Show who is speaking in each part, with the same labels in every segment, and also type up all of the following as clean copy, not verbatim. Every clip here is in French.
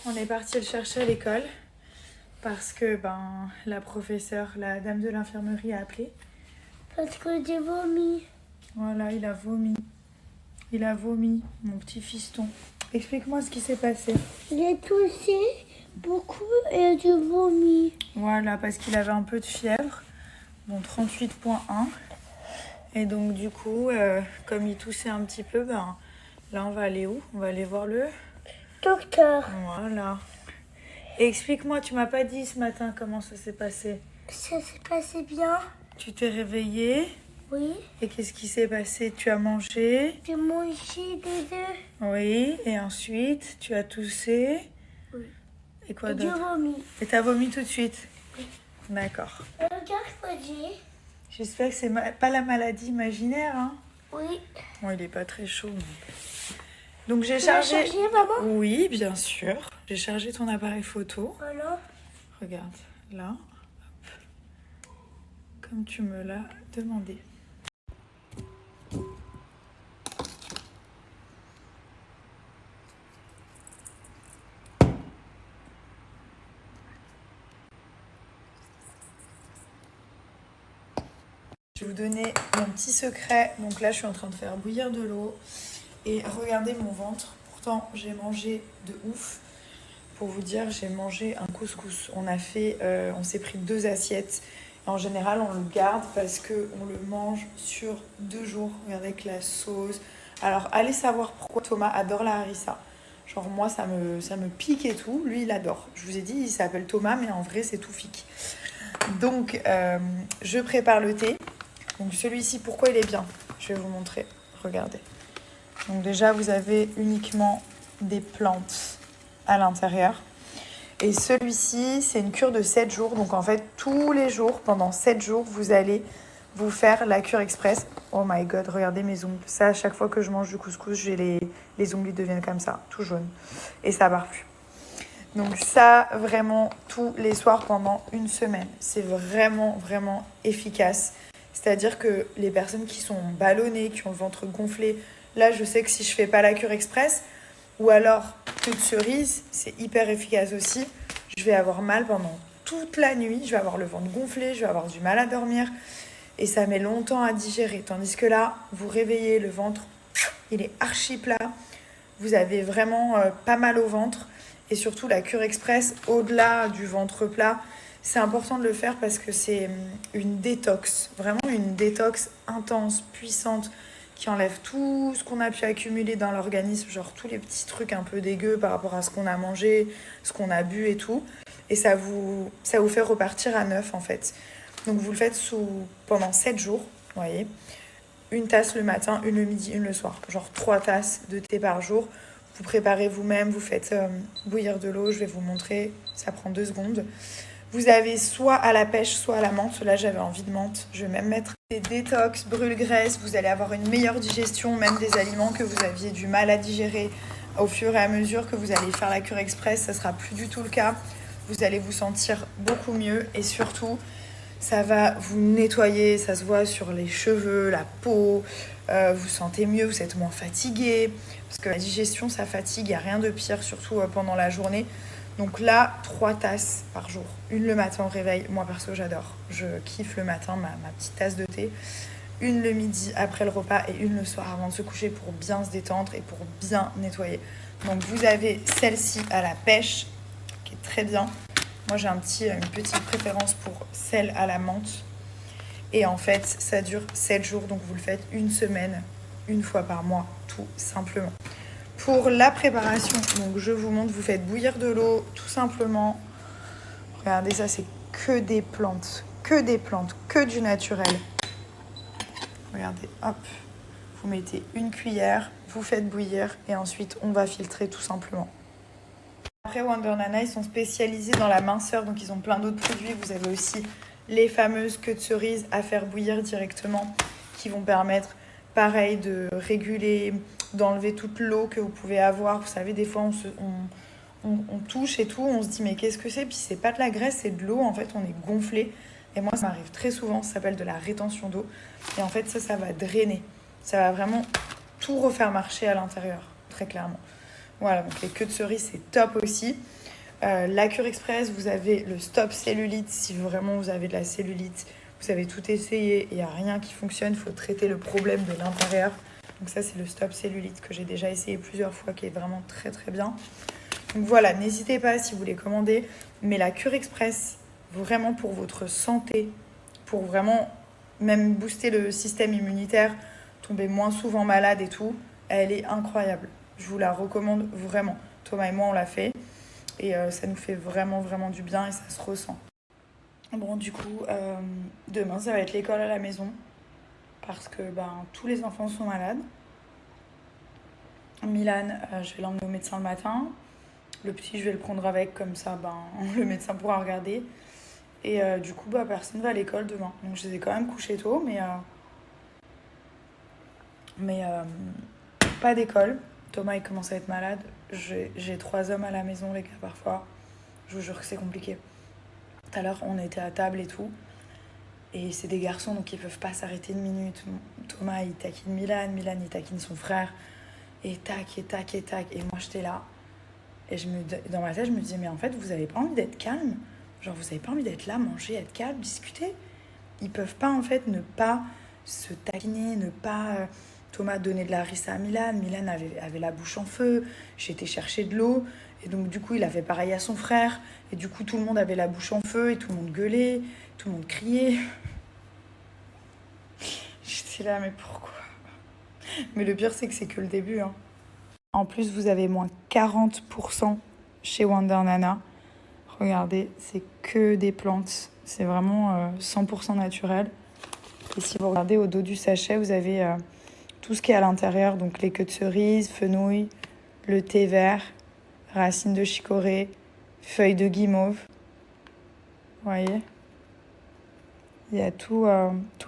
Speaker 1: On est parti le chercher à l'école parce que la professeure, la dame de l'infirmerie a appelé.
Speaker 2: Parce que j'ai vomi.
Speaker 1: Voilà, il a vomi. Il a vomi, mon petit fiston. Explique-moi ce qui s'est passé.
Speaker 2: J'ai toussé beaucoup et j'ai vomi.
Speaker 1: Voilà, parce qu'il avait un peu de fièvre, bon 38,1. Et donc du coup, comme il toussait un petit peu, là on va aller où? On va aller voir le
Speaker 2: Docteur,
Speaker 1: Voilà. Et explique-moi, tu m'as pas dit ce matin comment ça s'est passé.
Speaker 2: ça s'est passé bien?
Speaker 1: Tu t'es réveillée
Speaker 2: Oui.
Speaker 1: et qu'est-ce qui s'est passé? Tu as mangé?
Speaker 2: J'ai mangé des œufs.
Speaker 1: Oui, et ensuite tu as toussé.
Speaker 2: Oui.
Speaker 1: Et quoi
Speaker 2: Et j'ai
Speaker 1: d'autre?
Speaker 2: vomi.
Speaker 1: Et t'as vomi tout de suite?
Speaker 2: Oui.
Speaker 1: D'accord.
Speaker 2: Regarde ce que j'ai.
Speaker 1: J'espère que c'est pas la maladie imaginaire, hein?
Speaker 2: Oui.
Speaker 1: Bon, il est pas très chaud. Donc j'ai
Speaker 2: Tu l'as
Speaker 1: chargé...
Speaker 2: chargé, maman?
Speaker 1: Oui, bien sûr. J'ai chargé ton appareil photo.
Speaker 2: Voilà.
Speaker 1: Regarde, là. Hop. Comme tu me l'as demandé. Je vais vous donner mon petit secret. Donc là, je suis en train de faire bouillir de l'eau. Et regardez mon ventre. Pourtant, j'ai mangé de ouf. Pour vous dire, j'ai mangé un couscous. On s'est pris 2 assiettes. En général, on le garde parce qu'on le mange sur 2 jours. Regardez avec la sauce. Alors, allez savoir pourquoi Thomas adore la harissa. Genre, moi, ça me pique et tout. Lui, il adore. Je vous ai dit, il s'appelle Thomas, mais en vrai, c'est tout fique. Donc, je prépare le thé. Donc, celui-ci, pourquoi il est bien? Je vais vous montrer. Regardez. Donc, déjà, vous avez uniquement des plantes à l'intérieur. Et celui-ci, c'est une cure de 7 jours. Donc en fait, tous les jours, pendant 7 jours, vous allez vous faire la cure express. Oh my god, regardez mes ongles. Ça, à chaque fois que je mange du couscous, les ongles deviennent comme ça, tout jaunes. Et ça part plus. Donc ça, vraiment, tous les soirs pendant une semaine. C'est vraiment, vraiment efficace. C'est-à-dire que les personnes qui sont ballonnées, qui ont le ventre gonflé, là, je sais que si je fais pas la cure express, ou alors queue de cerise, c'est hyper efficace aussi. Je vais avoir mal pendant toute la nuit, je vais avoir le ventre gonflé, je vais avoir du mal à dormir et ça met longtemps à digérer. Tandis que là, vous réveillez, le ventre, il est archi plat, vous avez vraiment pas mal au ventre et surtout la cure express, au-delà du ventre plat, c'est important de le faire parce que c'est une détox, vraiment une détox intense, puissante, qui enlève tout ce qu'on a pu accumuler dans l'organisme, genre tous les petits trucs un peu dégueux par rapport à ce qu'on a mangé, ce qu'on a bu et tout. Et ça vous fait repartir à neuf en fait. Donc vous le faites pendant 7 jours, vous voyez. Une tasse le matin, une le midi, une le soir. Genre 3 tasses de thé par jour. Vous préparez vous-même, vous faites bouillir de l'eau, je vais vous montrer, ça prend 2 secondes. Vous avez soit à la pêche, soit à la menthe. Là, j'avais envie de menthe. Je vais même mettre des détox, brûle-graisse. Vous allez avoir une meilleure digestion, même des aliments que vous aviez du mal à digérer. Au fur et à mesure que vous allez faire la cure express, ça ne sera plus du tout le cas. Vous allez vous sentir beaucoup mieux et surtout, ça va vous nettoyer. Ça se voit sur les cheveux, la peau. Vous sentez mieux, vous êtes moins fatigué. Parce que la digestion, ça fatigue. Il n'y a rien de pire, surtout pendant la journée. Donc là, 3 tasses par jour. Une le matin au réveil. Moi, perso, j'adore. Je kiffe le matin, ma petite tasse de thé. Une le midi après le repas et une le soir avant de se coucher pour bien se détendre et pour bien nettoyer. Donc vous avez celle-ci à la pêche, qui est très bien. Moi, j'ai une petite préférence pour celle à la menthe. Et en fait, ça dure 7 jours. Donc vous le faites une semaine, une fois par mois, tout simplement. Pour la préparation, donc je vous montre, vous faites bouillir de l'eau tout simplement. Regardez, ça c'est que des plantes, que du naturel. Regardez, hop, vous mettez une cuillère, vous faites bouillir et ensuite on va filtrer tout simplement. Après Wonder Nana, ils sont spécialisés dans la minceur, donc ils ont plein d'autres produits. Vous avez aussi les fameuses queues de cerise à faire bouillir directement qui vont permettre, pareil, de réguler, d'enlever toute l'eau que vous pouvez avoir. Vous savez, des fois, on touche et tout, on se dit mais qu'est-ce que c'est? Puis c'est pas de la graisse, c'est de l'eau. En fait, on est gonflé. Et moi, ça m'arrive très souvent, ça s'appelle de la rétention d'eau. Et en fait, ça va drainer. Ça va vraiment tout refaire marcher à l'intérieur, très clairement. Voilà, donc les queues de cerise, c'est top aussi. La cure express, vous avez le stop cellulite. Si vraiment vous avez de la cellulite, vous avez tout essayé, il n'y a rien qui fonctionne, il faut traiter le problème de l'intérieur. Donc ça, c'est le stop cellulite que j'ai déjà essayé plusieurs fois, qui est vraiment très très bien. Donc voilà, n'hésitez pas si vous voulez commander. Mais la cure express, vraiment pour votre santé, pour vraiment même booster le système immunitaire, tomber moins souvent malade et tout, elle est incroyable. Je vous la recommande vraiment. Thomas et moi, on l'a fait. Et ça nous fait vraiment, vraiment du bien et ça se ressent. Bon, du coup, demain, ça va être l'école à la maison. Parce que tous les enfants sont malades. Milan, je vais l'emmener au médecin le matin. Le petit, je vais le prendre avec, comme ça, le médecin pourra regarder. Et du coup, personne va à l'école demain. Donc, je les ai quand même couchés tôt, mais pas d'école. Thomas, il commence à être malade. J'ai 3 hommes à la maison, les gars, parfois. Je vous jure que c'est compliqué. Tout à l'heure, on était à table et tout. Et c'est des garçons, donc ils peuvent pas s'arrêter une minute. Thomas, il taquine Milan. Milan, il taquine son frère. Et tac, et tac, et tac. Et moi, j'étais là. Et dans ma tête, je me disais, mais en fait, vous avez pas envie d'être calme? Genre, vous avez pas envie d'être là, manger, être calme, discuter? Ils peuvent pas, en fait, ne pas se taquiner, ne pas... Thomas donnait de la rissa à Milan. Milan avait la bouche en feu. J'ai été chercher de l'eau. Et donc, du coup, il a fait pareil à son frère. Et du coup, tout le monde avait la bouche en feu. Et tout le monde gueulait. Tout le monde criait. J'étais là, mais pourquoi? Mais le pire, c'est que c'est que le début. Hein. En plus, vous avez moins 40% chez Wonder Nana. Regardez, c'est que des plantes. C'est vraiment 100% naturel. Et si vous regardez au dos du sachet, vous avez tout ce qui est à l'intérieur. Donc les queues de cerise, fenouil, le thé vert, racines de chicorée, feuilles de guimauve. Vous voyez? Il y a tout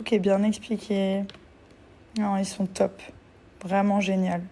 Speaker 1: qui est bien expliqué. Non, ils sont top. Vraiment génial.